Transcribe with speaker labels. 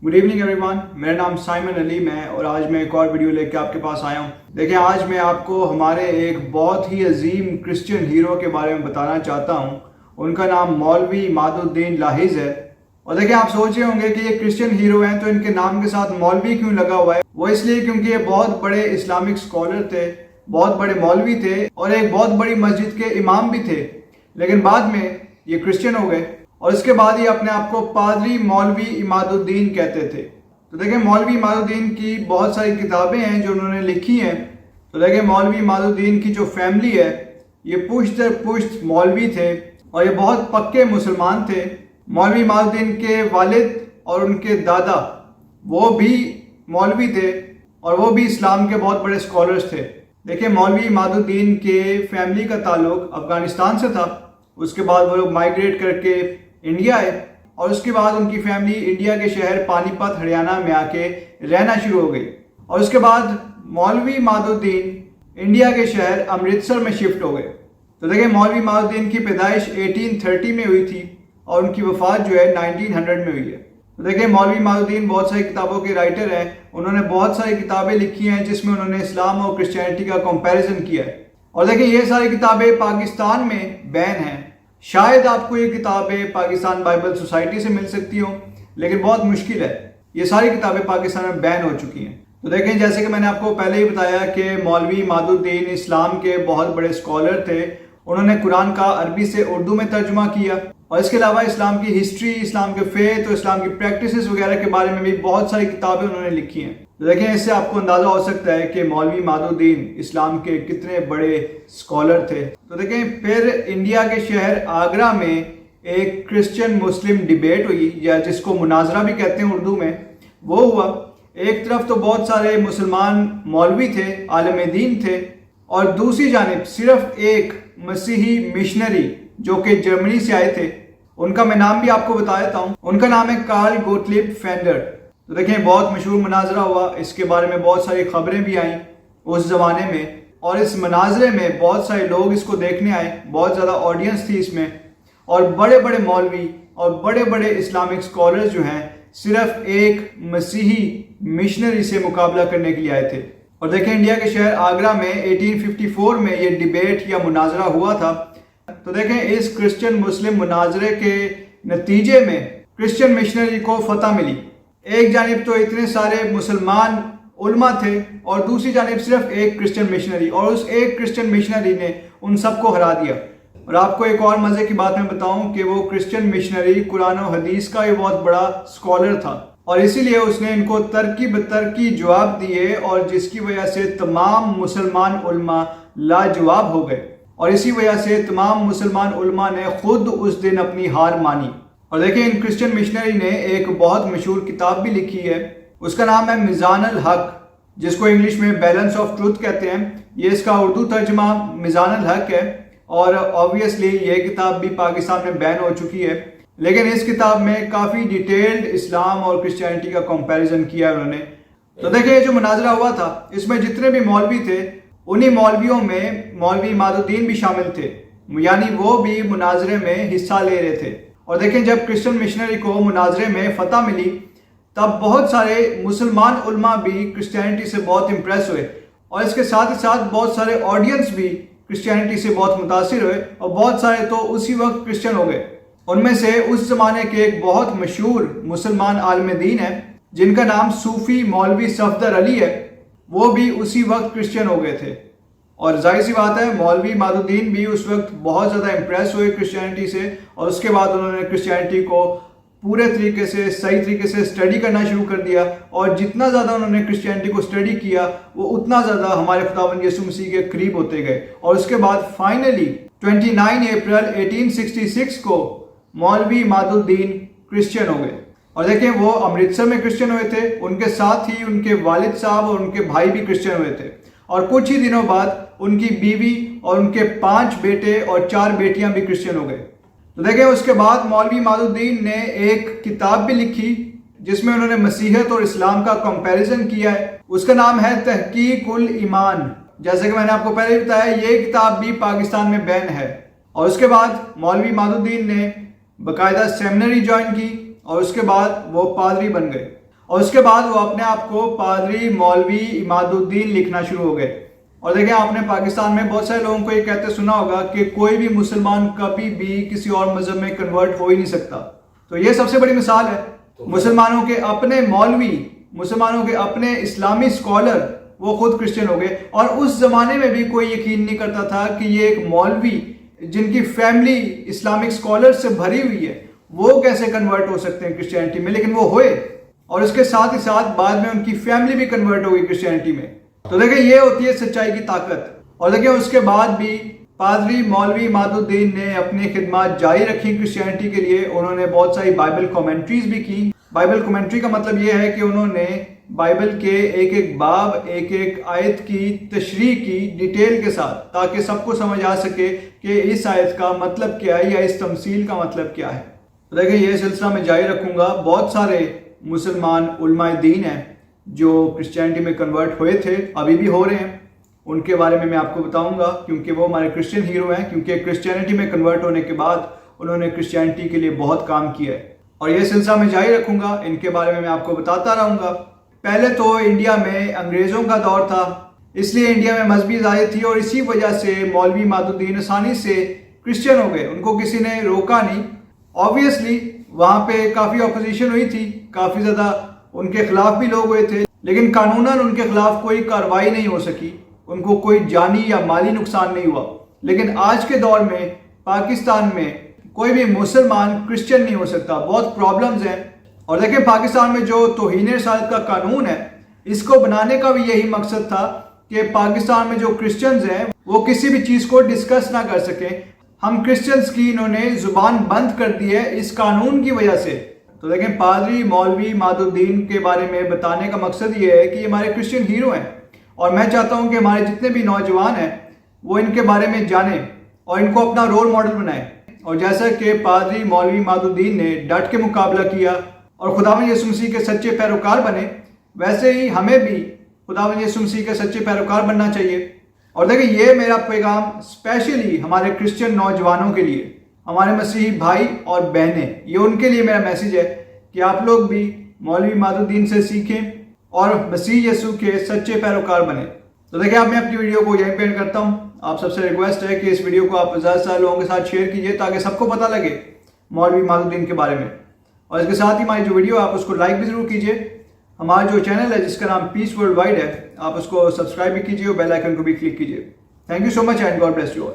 Speaker 1: Good evening everyone, मेरा नाम Simon Ali मैं और आज मैं एक और वीडियो लेके आपके पास आया हूँ। देखिए, आज मैं आपको हमारे एक बहुत ही अजीम क्रिश्चियन हीरो के बारे में बताना चाहता हूँ। उनका नाम मौलवी इमादुद्दीन लाहिज़ है। और देखिए, आप सोच रहे होंगे कि ये क्रिश्चियन हीरो हैं तो इनके नाम के साथ मौलवी क्यों लगा हुआ है। वो इसलिए क्योंकि ये बहुत बड़े इस्लामिक स्कॉलर थे, बहुत बड़े मौलवी थे और एक बहुत बड़ी मस्जिद के इमाम भी थे। लेकिन बाद में ये क्रिश्चियन हो गए और इसके बाद ये अपने आप को पादरी मौलवी इमादुद्दीन कहते थे। तो देखिए, मौलवी इमादुद्दीन की बहुत सारी किताबें हैं जो उन्होंने लिखी हैं। तो देखिए, मौलवी इमादुद्दीन की जो फैमिली है ये पुश्त दर पुश्त मौलवी थे और ये बहुत पक्के मुसलमान थे। मौलवी इमादुद्दीन के वालिद और उनके दादा वो भी मौलवी थे और वो भी इस्लाम के बहुत बड़े स्कॉलर्स थे। देखिए, मौलवी इमादुद्दीन के फैमिली का ताल्लुक अफ़गानिस्तान से था। उसके बाद वो लोग माइग्रेट करके इंडिया आए और उसके बाद उनकी फैमिली इंडिया के शहर पानीपत हरियाणा में आके रहना शुरू हो गई। और उसके बाद मौलवी इमादुद्दीन इंडिया के शहर अमृतसर में शिफ्ट हो गए। तो देखिए, मौलवी इमादुद्दीन की पैदाइश 1830 में हुई थी और उनकी वफात जो है 1900 में हुई है। तो देखिए, मौलवी इमादुद्दीन बहुत सारी किताबों के राइटर हैं। उन्होंने बहुत सारी किताबें लिखी हैं जिसमें उन्होंने इस्लाम और क्रिश्चियनिटी का कंपैरिजन किया है। और देखिए, ये सारी किताबें पाकिस्तान में बैन हैं। शायद आपको ये किताबें पाकिस्तान बाइबल सोसाइटी से मिल सकती हो, लेकिन बहुत मुश्किल है। ये सारी किताबें पाकिस्तान में बैन हो चुकी हैं। तो देखें, जैसे कि मैंने आपको पहले ही बताया कि मौलवी इमादुद्दीन इस्लाम के बहुत बड़े स्कॉलर थे। उन्होंने कुरान का अरबी से उर्दू में तर्जुमा किया और इसके अलावा इस्लाम की हिस्ट्री, इस्लाम के फेथ और इस्लाम की प्रैक्टिसेस वगैरह के बारे में भी बहुत सारी किताबें उन्होंने लिखी हैं। तो देखें, इससे आपको अंदाज़ा हो सकता है कि मौलवी इमादुद्दीन इस्लाम के कितने बड़े स्कॉलर थे। तो देखें, फिर इंडिया के शहर आगरा में एक क्रिश्चियन मुस्लिम डिबेट हुई, या जिसको मुनाजरा भी कहते हैं उर्दू में, वो हुआ। एक तरफ तो बहुत सारे मुसलमान मौलवी थे, आलिम दीन थे, और दूसरी जानिब सिर्फ एक मसीही मिशनरी जो कि जर्मनी से आए थे। उनका मैं नाम भी आपको बता देता हूँ। उनका नाम है कार्ल गोटलिब फेंडर। तो देखें, बहुत मशहूर मुनाजरा हुआ। इसके बारे में बहुत सारी खबरें भी आईं उस ज़माने में और इस मुनाजरे में बहुत सारे लोग इसको देखने आए। बहुत ज़्यादा ऑडियंस थी इसमें और बड़े बड़े मौलवी और बड़े बड़े इस्लामिक स्कॉलर्स जो हैं सिर्फ एक मसीही मिशनरी से मुकाबला करने के लिए आए थे। और देखें, इंडिया के शहर आगरा में 1854 में ये डिबेट या मुनाजरा हुआ था। तो देखें, इस क्रिश्चियन मुस्लिम मुनाजरे के नतीजे में क्रिश्चियन मिशनरी को फतह मिली। एक जानिब तो इतने सारे मुसलमान उलमा थे और दूसरी जानिब सिर्फ एक क्रिश्चियन मिशनरी, और उस एक क्रिश्चियन मिशनरी ने उन सबको हरा दिया। और आपको एक और मज़े की बात मैं बताऊं कि वो क्रिश्चियन मिशनरी कुरान और हदीस का भी बहुत बड़ा स्कॉलर था और इसीलिए उसने इनको तरकी बतरकी जवाब दिए और जिसकी वजह से तमाम मुसलमान उलमा लाजवाब हो गए और इसी वजह से तमाम मुसलमान उलमा ने खुद उस दिन अपनी हार मानी। और देखिए, इन क्रिश्चियन मिशनरी ने एक बहुत मशहूर किताब भी लिखी है। उसका नाम है मिज़ान अल हक, जिसको इंग्लिश में बैलेंस ऑफ ट्रूथ कहते हैं। ये इसका उर्दू तर्जमा मिज़ान अल हक है और ऑब्वियसली ये किताब भी पाकिस्तान में बैन हो चुकी है। लेकिन इस किताब में काफ़ी डिटेल्ड इस्लाम और क्रिश्चियनिटी का कंपैरिजन किया उन्होंने। तो देखिए, जो मुनाजरा हुआ था इसमें जितने भी मौलवी थे उन्हीं मौलवियों में मौलवी इमादुद्दीन भी शामिल थे, यानी वो भी मुनाजरे में हिस्सा ले रहे थे। और देखें, जब क्रिश्चियन मिशनरी को मुनाजरे में फतह मिली तब बहुत सारे मुसलमान उलमा भी क्रिश्चियनिटी से बहुत इम्प्रेस हुए और इसके साथ ही साथ बहुत सारे ऑडियंस भी क्रिश्चियनिटी से बहुत मुतासिर हुए और बहुत सारे तो उसी वक्त क्रिश्चियन हो गए। उनमें से उस ज़माने के एक बहुत मशहूर मुसलमान आलिम दीन है जिनका नाम सूफ़ी मौलवी सफदर अली है। वो भी उसी वक्त क्रिश्चियन हो गए थे और जाहिर सी बात है मौलवी इमादुद्दीन भी उस वक्त बहुत ज़्यादा इम्प्रेस हुए क्रिश्चियनिटी से और उसके बाद उन्होंने क्रिश्चियनिटी को पूरे तरीके से सही तरीके से स्टडी करना शुरू कर दिया। और जितना ज़्यादा उन्होंने क्रिश्चियनिटी को स्टडी किया वो उतना ज़्यादा हमारे खुदावंद यीशु मसीह के करीब होते गए। और उसके बाद फाइनली 29 अप्रैल 1866 को मौलवी इमादुद्दीन क्रिश्चियन हो गए। और देखें, वो अमृतसर में क्रिश्चियन हुए थे, उनके साथ ही उनके वालिद साहब और उनके भाई भी क्रिश्चियन हुए थे और कुछ ही दिनों बाद उनकी बीवी और उनके 5 बेटे और 4 बेटियां भी क्रिश्चियन हो गए। तो देखें, उसके बाद मौलवी इमादुद्दीन ने एक किताब भी लिखी जिसमें उन्होंने मसीहत और इस्लाम का कंपैरिजन किया है। उसका नाम है तहकीक उल ईमान। जैसे कि मैंने आपको पहले बताया, ये किताब भी पाकिस्तान में बैन है। और उसके बाद मौलवी इमादुद्दीन ने बाकायदा सेमिनरी ज्वाइन की और उसके बाद वो पादरी बन गए। اور اس کے بعد وہ اپنے آپ کو پادری مولوی عماد الدین لکھنا شروع ہو گئے. اور دیکھیں آپ نے پاکستان میں بہت سارے لوگوں کو یہ کہتے سنا ہوگا کہ کوئی بھی مسلمان کبھی بھی کسی اور مذہب میں کنورٹ ہو ہی نہیں سکتا. تو یہ سب سے بڑی مثال ہے. مسلمانوں کے اپنے مولوی، مسلمانوں کے اپنے اسلامی اسکالر وہ خود کرسچن ہو گئے. اور اس زمانے میں بھی کوئی یقین نہیں کرتا تھا کہ یہ ایک مولوی جن کی فیملی اسلامک اسکالر سے بھری ہوئی ہے وہ کیسے کنورٹ ہو سکتے ہیں کرسچینٹی میں. لیکن وہ ہوئے، اور اس کے ساتھ ہی ساتھ بعد میں ان کی فیملی بھی کنورٹ ہو گئی کرسچینٹی میں. تو دیکھیں یہ ہوتی ہے سچائی کی طاقت. اور دیکھیں اس کے بعد بھی پادری مولوی عماد الدین نے اپنی خدمات جاری رکھی کرسچینٹی کے لیے. انہوں نے بہت ساری بائبل کومنٹریز بھی کی. بائبل کومنٹری کا مطلب یہ ہے کہ انہوں نے بائبل کے ایک ایک باب، ایک ایک آیت کی تشریح کی ڈیٹیل کے ساتھ، تاکہ سب کو سمجھ آ سکے کہ اس آیت کا مطلب کیا ہے یا اس تمثیل کا مطلب کیا ہے. دیکھیں یہ سلسلہ میں جاری رکھوں گا. بہت سارے مسلمان علماء دین ہیں جو کرسچینٹی میں کنورٹ ہوئے تھے، ابھی بھی ہو رہے ہیں. ان کے بارے میں آپ کو بتاؤں گا کیونکہ وہ ہمارے کرسچن ہیرو ہیں. کیونکہ کرسچینٹی میں کنورٹ ہونے کے بعد انہوں نے کرسچینٹی کے لیے بہت کام کیا ہے. اور یہ سلسلہ میں جاری رکھوں گا. ان کے بارے میں آپ کو بتاتا رہوں گا. پہلے تو انڈیا میں انگریزوں کا دور تھا، اس لیے انڈیا میں مذہبی آزادی تھی، اور اسی وجہ سے مولوی عماد الدین آسانی سے کرسچن ہو گئے. ان کو کسی نے روکا نہیں. آبویسلی وہاں پہ کافی اپوزیشن ہوئی تھی، کافی زیادہ ان کے خلاف بھی لوگ ہوئے تھے، لیکن قانوناً ان کے خلاف کوئی کارروائی نہیں ہو سکی. ان کو کوئی جانی یا مالی نقصان نہیں ہوا. لیکن آج کے دور میں پاکستان میں کوئی بھی مسلمان کرسچن نہیں ہو سکتا. بہت پرابلمز ہیں. اور دیکھیں پاکستان میں جو توہین رسالت کا قانون ہے، اس کو بنانے کا بھی یہی مقصد تھا کہ پاکستان میں جو کرسچنز ہیں وہ کسی بھی چیز کو ڈسکس نہ کر سکیں. ہم کرسچنز کی انہوں نے زبان بند کر دی ہے اس قانون کی وجہ سے. تو دیکھیں پادری مولوی عماد الدین کے بارے میں بتانے کا مقصد یہ ہے کہ یہ ہمارے کرسچن ہیرو ہیں، اور میں چاہتا ہوں کہ ہمارے جتنے بھی نوجوان ہیں وہ ان کے بارے میں جانیں اور ان کو اپنا رول ماڈل بنائیں. اور جیسا کہ پادری مولوی عماد الدین نے ڈٹ کے مقابلہ کیا اور خداوند یسوع مسیح کے سچے پیروکار بنے، ویسے ہی ہمیں بھی خداوند یسوع مسیح کے سچے پیروکار بننا چاہیے. اور دیکھیں یہ میرا پیغام اسپیشلی ہمارے کرسچن نوجوانوں کے لیے، ہمارے مسیحی بھائی اور بہنیں، یہ ان کے لیے میرا میسیج ہے کہ آپ لوگ بھی مولوی عماد الدین سے سیکھیں اور مسیح یسوع کے سچے پیروکار بنیں. تو دیکھیں اب میں اپنی ویڈیو کو یہیں پہ اینڈ کرتا ہوں. آپ سب سے ریکویسٹ ہے کہ اس ویڈیو کو آپ زیادہ سے زیادہ لوگوں کے ساتھ شیئر کیجیے تاکہ سب کو پتہ لگے مولوی عماد الدین کے بارے میں. اور اس کے ساتھ ہی ہماری جو ویڈیو آپ اس کو لائک بھی ضرور کیجیے. ہمارا جو چینل ہے جس کا نام پیس ورلڈ وائڈ ہے، آپ اس کو سبسکرائب بھی کیجیے اور بیل آئیکن کو بھی کلک کیجیے. Thank you so much and God bless you all.